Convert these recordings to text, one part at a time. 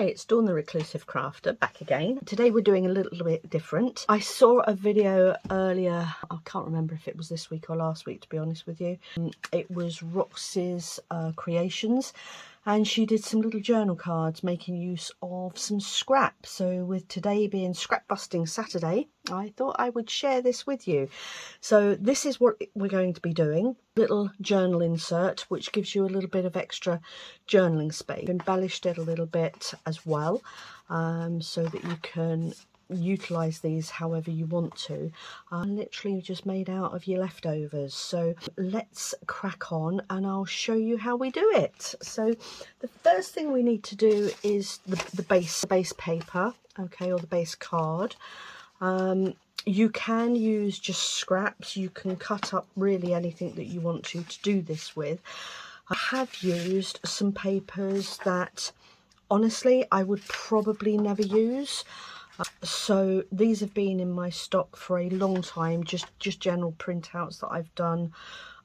it's Dawn the Reclusive Crafter back again. Today we're doing a little bit different. I saw a video earlier, I can't remember if it was this week or last week to be honest with you. It was Roxy's Creations, and she did some little journal cards making use of some scrap. So with today being Scrapbusting Saturday, I thought I would share this with you. So this is what we're going to be doing. Little journal insert which gives you a little bit of extra journaling space. Embellished it a little bit as well, so that you can utilize these however you want to. Literally just made out of your leftovers. So let's crack on and I'll show you how we do it. So the first thing we need to do is the base paper, okay, or the base card. You can use just scraps. You can cut up really anything that you want to do this with. I have used some papers that honestly I would probably never use. So these have been in my stock for a long time, just general printouts that I've done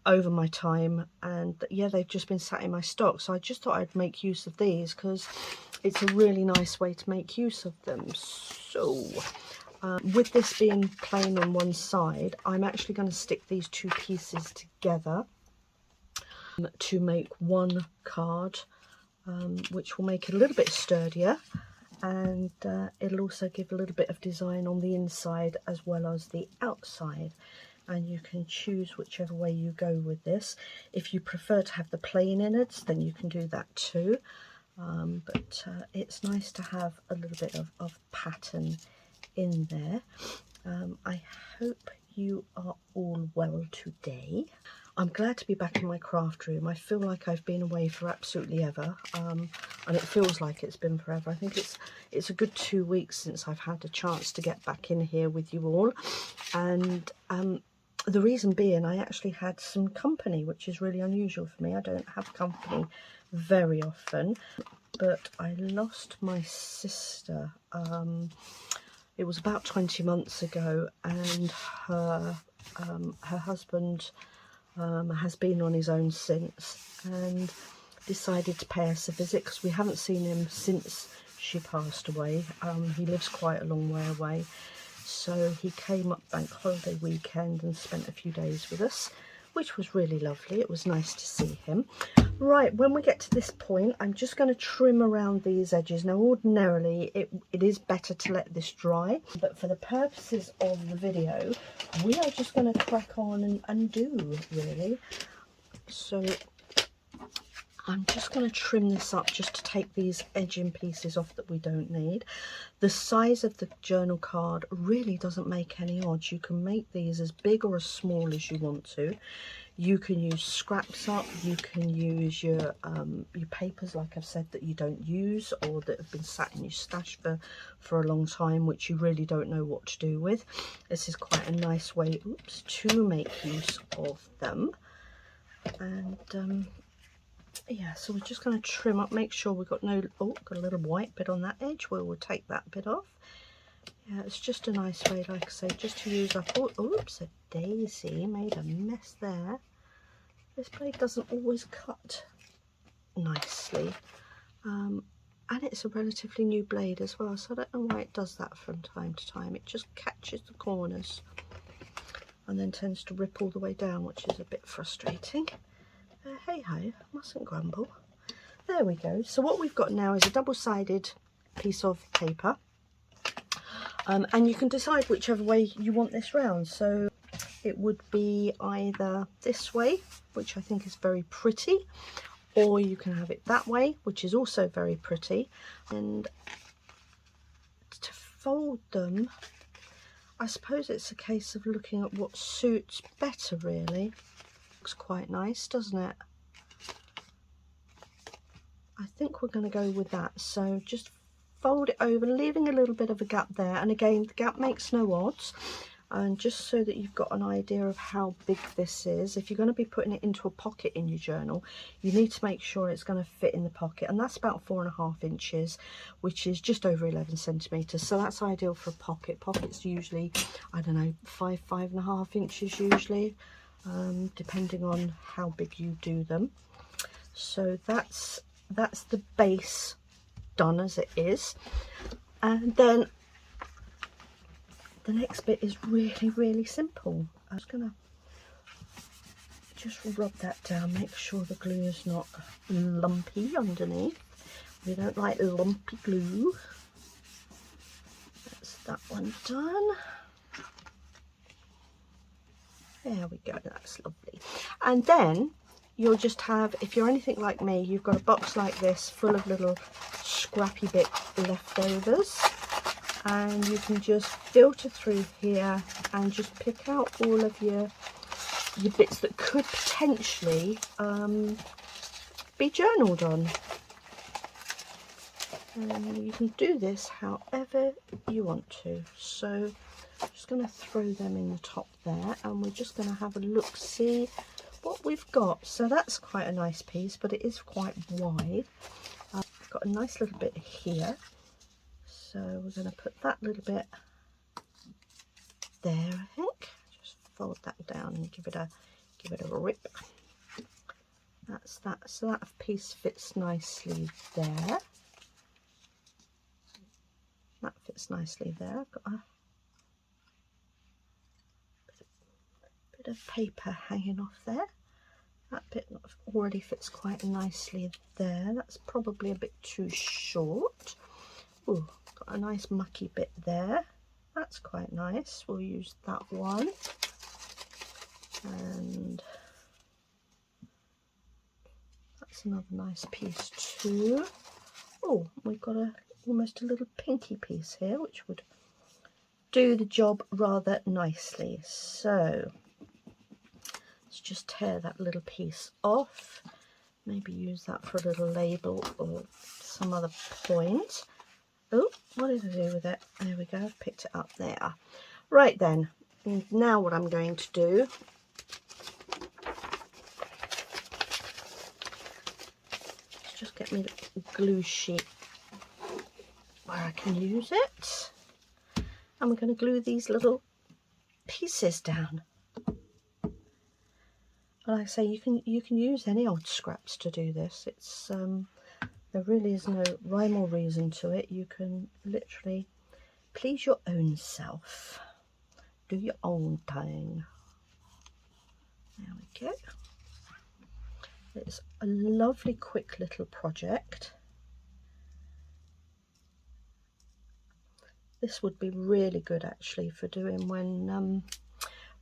over my time, and yeah, they've just been sat in my stock. So I just thought I'd make use of these because it's a really nice way to make use of them. So with this being plain on one side, I'm actually going to stick these two pieces together to make one card, which will make it a little bit sturdier, and it'll also give a little bit of design on the inside as well as the outside. And you can choose whichever way you go with this. If you prefer to have the plain innards, then you can do that too, but it's nice to have a little bit of pattern in there. I hope you are all well today. I'm glad to be back in my craft room. I feel like I've been away for absolutely ever, and it feels like it's been forever. I think it's a good 2 weeks since I've had a chance to get back in here with you all, and the reason being I actually had some company, which is really unusual for me. I don't have company very often, but I lost my sister. It was about 20 months ago, and her husband has been on his own since, and decided to pay us a visit because we haven't seen him since she passed away. He lives quite a long way away, so he came up bank holiday weekend and spent a few days with us, which was really lovely. It was nice to see him. Right, when we get to this point, I'm just going to trim around these edges. Now ordinarily it is better to let this dry, but for the purposes of the video we are just going to crack on and undo really. So I'm just going to trim this up just to take these edging pieces off that we don't need. The size of the journal card really doesn't make any odds. You can make these as big or as small as you want to. You can use scraps up, you can use your papers, like I've said, that you don't use or that have been sat in your stash for a long time, which you really don't know what to do with. This is quite a nice way, to make use of them. And yeah, so we're just going to trim up, make sure we've got got a little white bit on that edge. We'll take that bit off. Yeah, it's just a nice way, like I say, just to use up. Oops, a daisy, made a mess there. This blade doesn't always cut nicely, and it's a relatively new blade as well, so I don't know why it does that from time to time. It just catches the corners and then tends to rip all the way down, which is a bit frustrating. Hey ho, mustn't grumble. There we go. So what we've got now is a double-sided piece of paper. And you can decide whichever way you want this round. So it would be either this way, which I think is very pretty, or you can have it that way, which is also very pretty. And to fold them, I suppose it's a case of looking at what suits better really. Looks quite nice, doesn't it? I think we're going to go with that. So just fold it over, leaving a little bit of a gap there, and again the gap makes no odds, and just so that you've got an idea of how big this is. If you're going to be putting it into a pocket in your journal, you need to make sure it's going to fit in the pocket, and that's about 4.5 inches, which is just over 11 centimeters. So that's ideal for a pocket. Pockets usually, I don't know, 5.5 inches usually, depending on how big you do them. So that's the base done as it is. And then the next bit is really simple. I'm just gonna just rub that down, make sure the glue is not lumpy underneath. We don't like lumpy glue. That's that one done. There we go, that's lovely. And then you'll just have, if you're anything like me, you've got a box like this full of little scrappy bit leftovers, and you can just filter through here and just pick out all of your bits that could potentially be journaled on. And you can do this however you want to. So I'm just going to throw them in the top there, and we're just going to have a look, see what we've got. So that's quite a nice piece, but it is quite wide. I've got a nice little bit here, so we're going to put that little bit there, I think. Just fold that down and give it a rip. That's that. So that piece fits nicely there. That fits nicely there. I've got a bit of paper hanging off there. That bit already fits quite nicely there. That's probably a bit too short. Ooh, got a nice mucky bit there. That's quite nice. We'll use that one. And that's another nice piece too. Oh, we've got almost a little pinky piece here, which would do the job rather nicely. So let's just tear that little piece off. Maybe use that for a little label or some other point. Oh, what did I do with it? There we go, I've picked it up there. Right then, now what I'm going to do is just get me the glue sheet where I can use it. And we're going to glue these little pieces down. Like I say, you can use any old scraps to do this. It's there really is no rhyme or reason to it. You can literally please your own self, do your own thing. There we go. It's a lovely quick little project. This would be really good actually for doing when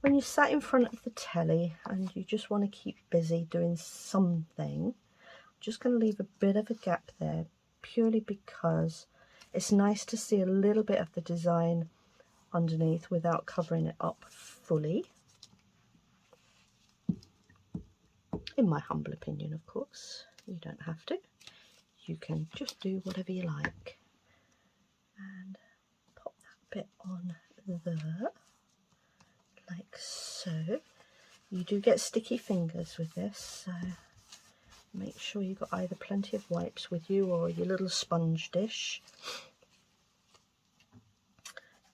you sat in front of the telly and you just want to keep busy doing something. I'm just going to leave a bit of a gap there purely because it's nice to see a little bit of the design underneath without covering it up fully. In my humble opinion, of course. You don't have to. You can just do whatever you like. And pop that bit on there, like so. You do get sticky fingers with this, so make sure you've got either plenty of wipes with you or your little sponge dish.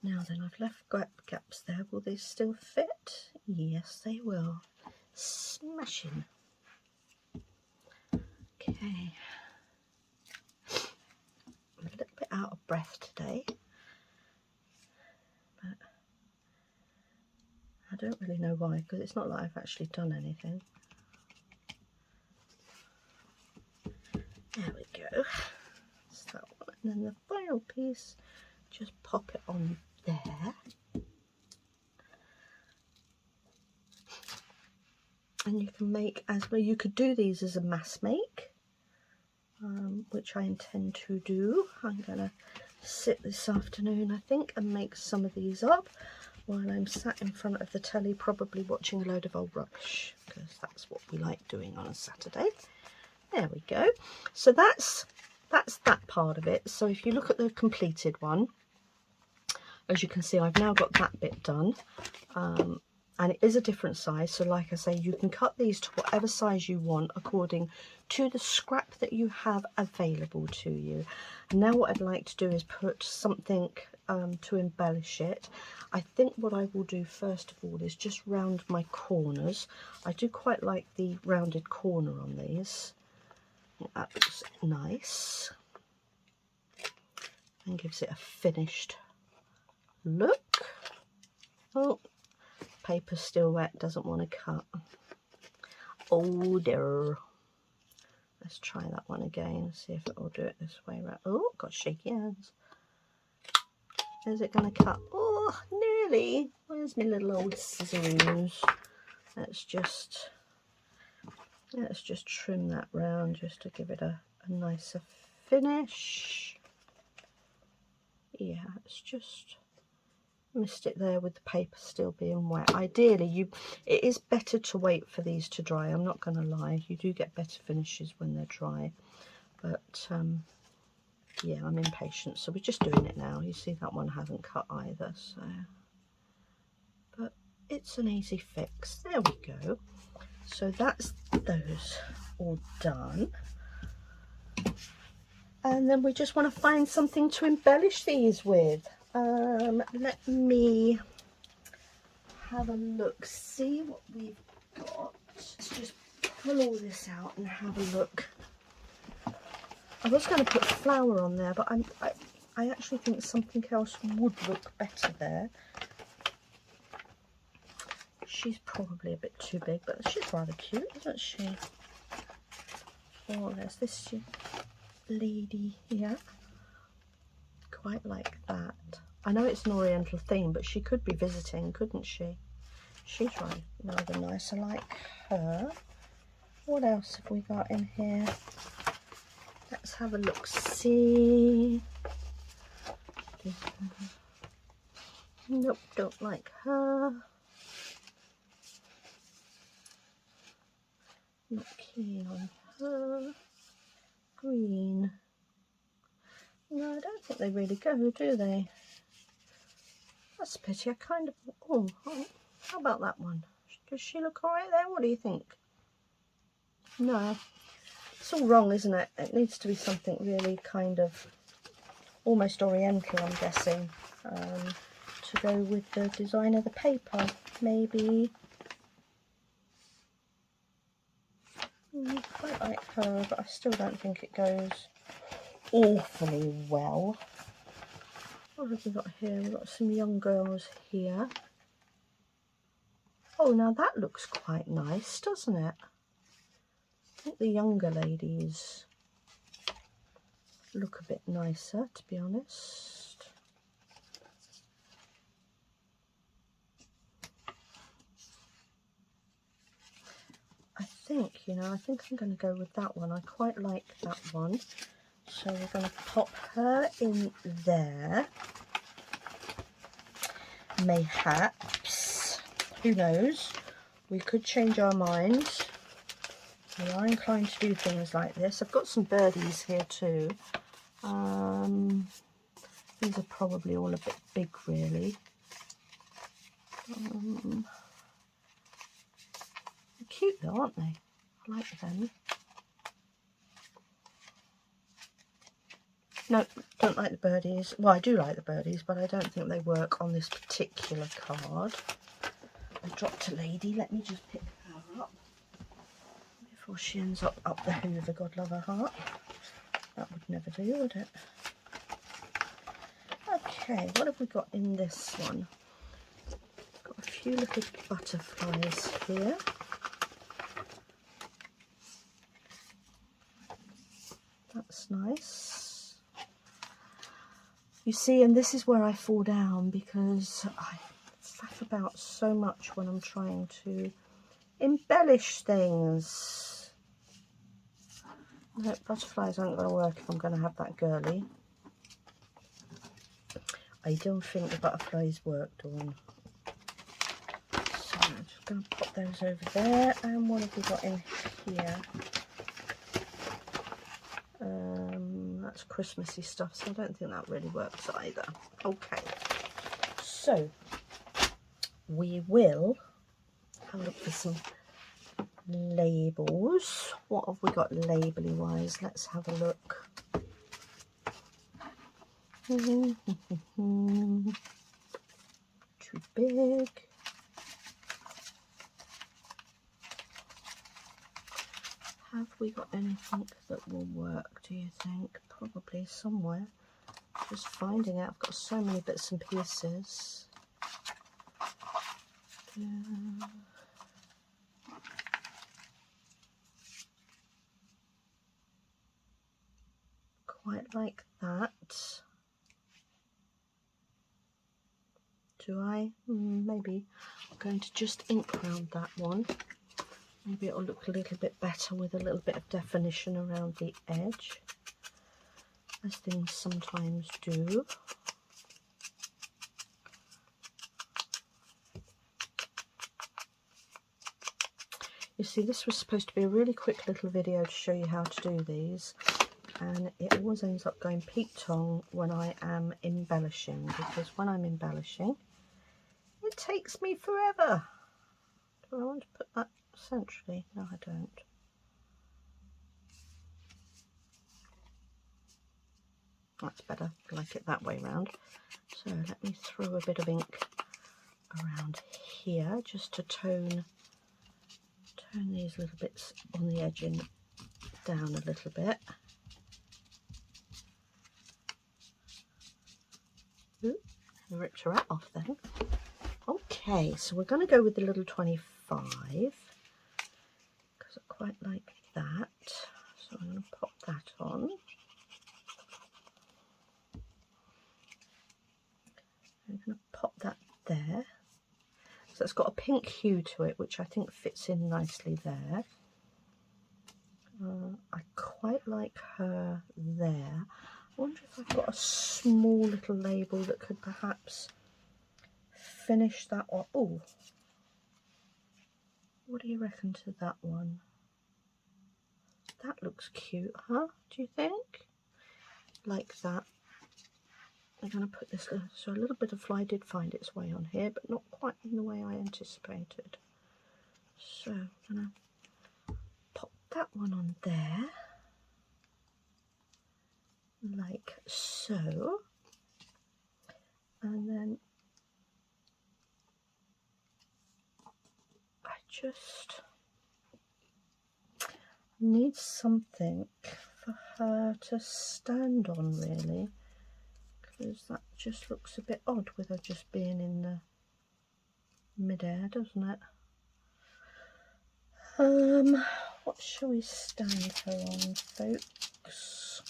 Now then, I've left gaps there. Will they still fit? Yes, they will. Smashing. Okay. I'm a little bit out of breath today, but I don't really know why, because it's not like I've actually done anything. There we go. That's that one. And then the final piece, just pop it on there. And you can make as well. You could do these as a mass make, which I intend to do. I'm going to sit this afternoon, I think, and make some of these up while I'm sat in front of the telly, probably watching a load of old rubbish, because that's what we like doing on a Saturday. There we go. So that's that part of it. So if you look at the completed one, as you can see, I've now got that bit done. And it is a different size, so like I say, you can cut these to whatever size you want according to the scrap that you have available to you. And now what I'd like to do is put something to embellish it. I think what I will do first of all is just round my corners. I do quite like the rounded corner on these. That looks nice. and gives it a finished look. Oh, paper's still wet, doesn't want to cut. Oh dear. Let's try that one again, see if it will do it this way. Right. Oh, got shaky hands. Is it going to cut? Oh, nearly. Where's my little old scissors? Let's just trim that round just to give it a nicer finish. Yeah, it's just missed it there with the paper still being wet. Ideally, it is better to wait for these to dry. I'm not going to lie, you do get better finishes when they're dry. But yeah, I'm impatient, so we're just doing it now. You see that one hasn't cut either, so but it's an easy fix. There we go. So that's those all done. And then we just want to find something to embellish these with. Let me have a look, see what we've got. Let's just pull all this out and have a look. I was going to put flower on there, but I actually think something else would look better there. She's probably a bit too big, but she's rather cute, isn't she? Oh, there's this lady here. Quite like that. I know it's an oriental theme, but she could be visiting, couldn't she? She's rather nice. I like her. What else have we got in here? Let's have a look. See. Nope, don't like her. Not keen on her. Green. No, I don't think they really go, do they? That's a pity. I kind of... Oh, how about that one? Does she look alright there? What do you think? No. It's all wrong, isn't it? It needs to be something really kind of almost oriental, I'm guessing, to go with the design of the paper. Maybe... I quite like her, but I still don't think it goes awfully well. What have we got here? We've got some young girls here. Oh, now that looks quite nice, doesn't it? I think the younger ladies look a bit nicer, to be honest. I think I'm going to go with that one. I quite like that one. So we're going to pop her in there. Mayhaps, who knows, we could change our minds. We are inclined to do things like this. I've got some birdies here too. These are probably all a bit big, really. They're cute though, aren't they? I like them. No, don't like the birdies. Well, I do like the birdies, but I don't think they work on this particular card. I dropped a lady. Let me just pick her up before she ends up the Hoover, God love her heart. That would never do, would it? Okay, what have we got in this one? Got a few little butterflies here. That's nice. You see, and this is where I fall down because I faff about so much when I'm trying to embellish things. No, butterflies aren't going to work if I'm going to have that girly. I don't think the butterflies work, Dawn. So I'm just going to pop those over there. And what have we got in here? That's Christmassy stuff, so I don't think that really works either. Okay, so we will have a look for some labels. What have we got labelly wise? Let's have a look. Too big. Have we got anything that will work, do you think? Probably somewhere. Just finding out. I've got so many bits and pieces. Quite like that. Do I? Maybe. I'm going to just ink around that one. Maybe it'll look a little bit better with a little bit of definition around the edge, as things sometimes do. You see, this was supposed to be a really quick little video to show you how to do these, and it always ends up going Pete-tong when I am embellishing, because when I'm embellishing, it takes me forever. Do I want to put that centrally? No, I don't. That's better. I like it that way round. So let me throw a bit of ink around here just to tone these little bits on the edging down a little bit. Ooh, I ripped her out off then. Okay, so we're going to go with the little 25 because I quite like that. So I'm going to pop that on. I'm going to pop that there. So it's got a pink hue to it, which I think fits in nicely there. I quite like her there. I wonder if I've got a small little label that could perhaps finish that off. Oh, what do you reckon to that one? That looks cute, huh? Do you think? Like that. I'm going to put this, so a little bit of fly did find its way on here, but not quite in the way I anticipated. So I'm going to pop that one on there, like so, and then I just need something for her to stand on, really. Because that just looks a bit odd with her just being in the mid-air, doesn't it? What shall we stand her on, folks?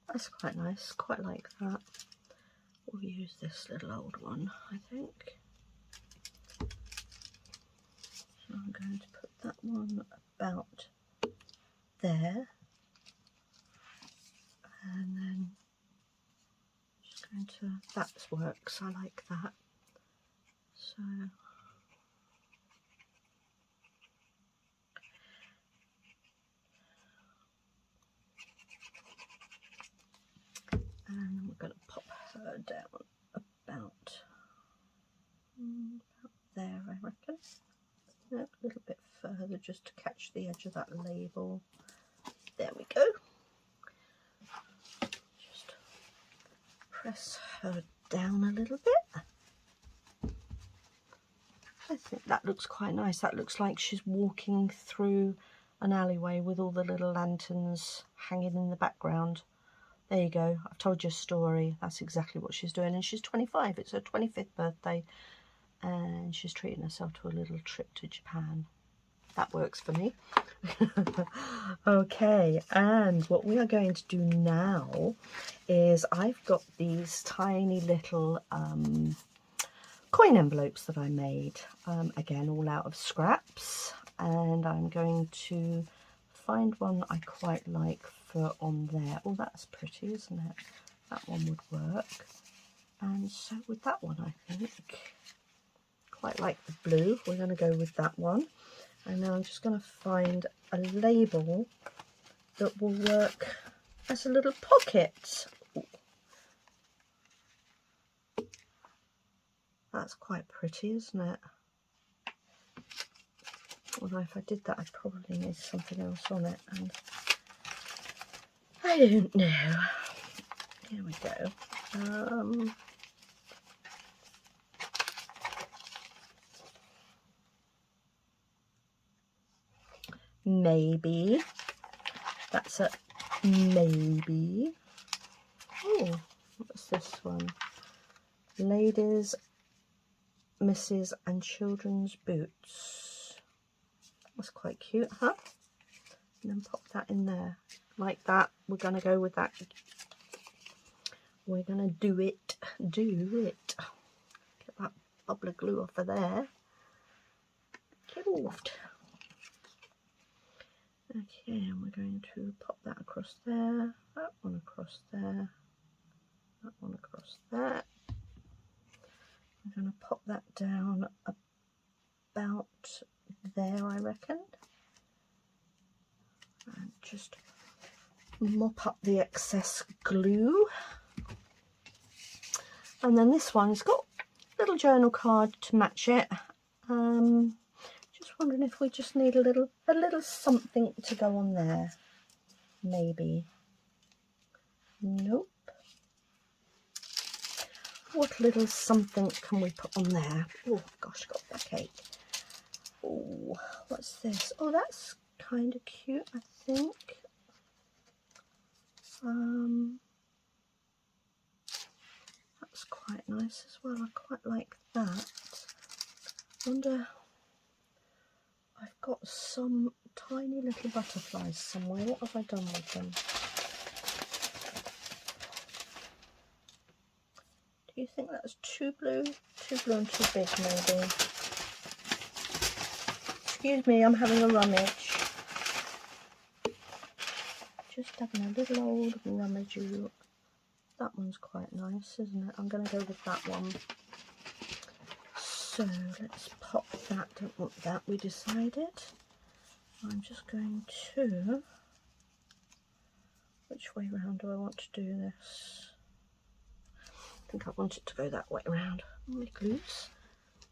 That's quite nice, quite like that. We'll use this little old one, I think. So I'm going to put that one about there. And then just going to, that works, I like that. So and then we're going to pop her down about there, I reckon. No, a little bit further just to catch the edge of that label. There we go. Just press her down a little bit. I think that looks quite nice. That looks like she's walking through an alleyway with all the little lanterns hanging in the background. There you go. I've told you a story. That's exactly what she's doing. And she's 25. It's her 25th birthday. And she's treating herself to a little trip to Japan. That works for me. Okay, and what we are going to do now is I've got these tiny little coin envelopes that I made. Again, all out of scraps. And I'm going to find one I quite like for on there. Oh, that's pretty, isn't it? That one would work. And so with that one, I think. Quite like the blue. We're going to go with that one. And now I'm just going to find a label that will work as a little pocket. That's quite pretty, isn't it? Although if I did that, I'd probably need something else on it, and I don't know. Here we go. Maybe. That's a maybe. Oh, what's this one? Ladies, Misses and Children's Boots. That's quite cute, huh? And then pop that in there. Like that. We're going to go with that. We're going to do it. Do it. Get that bubble of glue off of there. Get off. Okay, and we're going to pop that across there, that one across there, that one across there. I'm going to pop that down about there, I reckon, and just mop up the excess glue. And then this one's got a little journal card to match it. Just wondering if we just need a little something to go on there. Maybe. Nope. What little something can we put on there? Oh gosh, got a backache. Oh, what's this? Oh, that's kind of cute, I think. That's quite nice as well. I quite like that. Wonder. I've got some tiny little butterflies somewhere. What have I done with them? Do you think that's too blue? Too blue and too big, maybe. Excuse me, I'm having a rummage. Just having a little old rummage. That one's quite nice, isn't it? I'm going to go with that one. So let's pop that. Don't want that, we decided. I'm just going to, which way round do I want to do this? I think I want it to go that way round. My glue's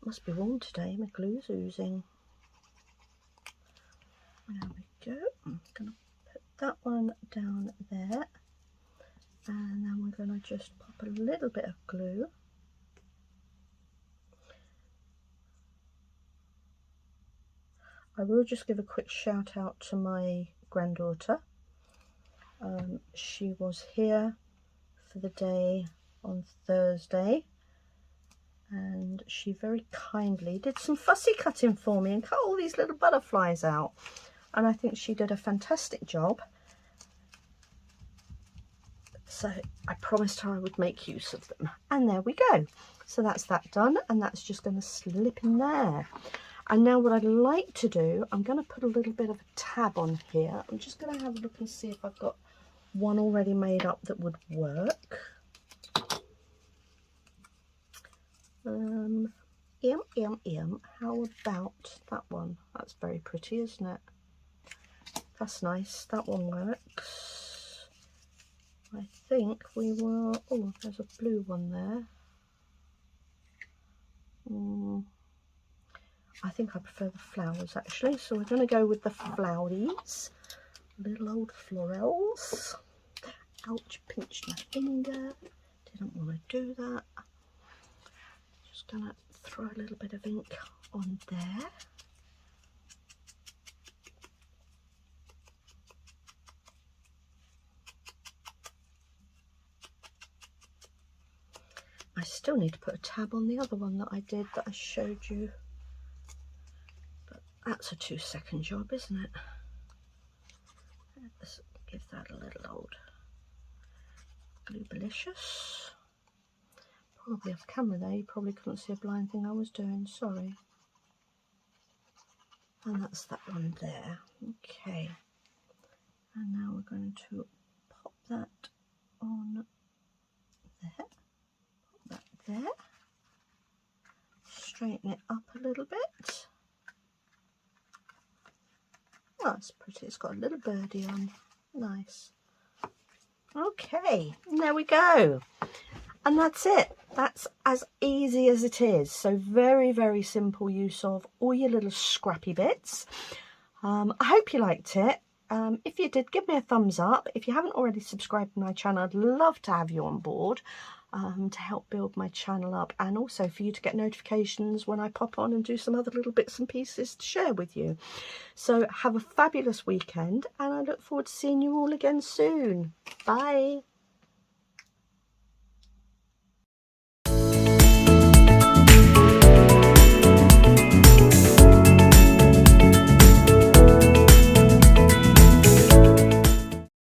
must be warm today. My glue's oozing. There we go. I'm going to put that one down there, and then we're going to just pop a little bit of glue. I will just give a quick shout out to my granddaughter. She was here for the day on Thursday, and she very kindly did some fussy cutting for me and cut all these little butterflies out, and I think she did a fantastic job. So I promised her I would make use of them, and there we go. So that's that done, and that's just going to slip in there. And now what I'd like to do, I'm going to put a little bit of a tab on here. I'm just going to have a look and see if I've got one already made up that would work. How about that one? That's very pretty, isn't it? That's nice. That one works. I think we will... Oh, there's a blue one there. I think I prefer the flowers actually, so we're going to go with the floweries. Little old florals. Ouch, pinched my finger. Didn't want to do that. Just going to throw a little bit of ink on there. I still need to put a tab on the other one that I did, that I showed you. That's a 2-second job, isn't it? Let's give that a little old Glue-belicious. Probably off camera there, you probably couldn't see a blind thing I was doing, sorry. And that's that one there. Okay. And now we're going to pop that on there. Pop that there. Straighten it up a little bit. Oh, that's pretty. It's got a little birdie on. Nice. Okay, and there we go. And that's it. That's as easy as it is. So very, very simple use of all your little scrappy bits. I hope you liked it. If you did, give me a thumbs up. If you haven't already subscribed to my channel, I'd love to have you on board to help build my channel up, and also for you to get notifications when I pop on and do some other little bits and pieces to share with you. So have a fabulous weekend, and I look forward to seeing you all again soon. Bye.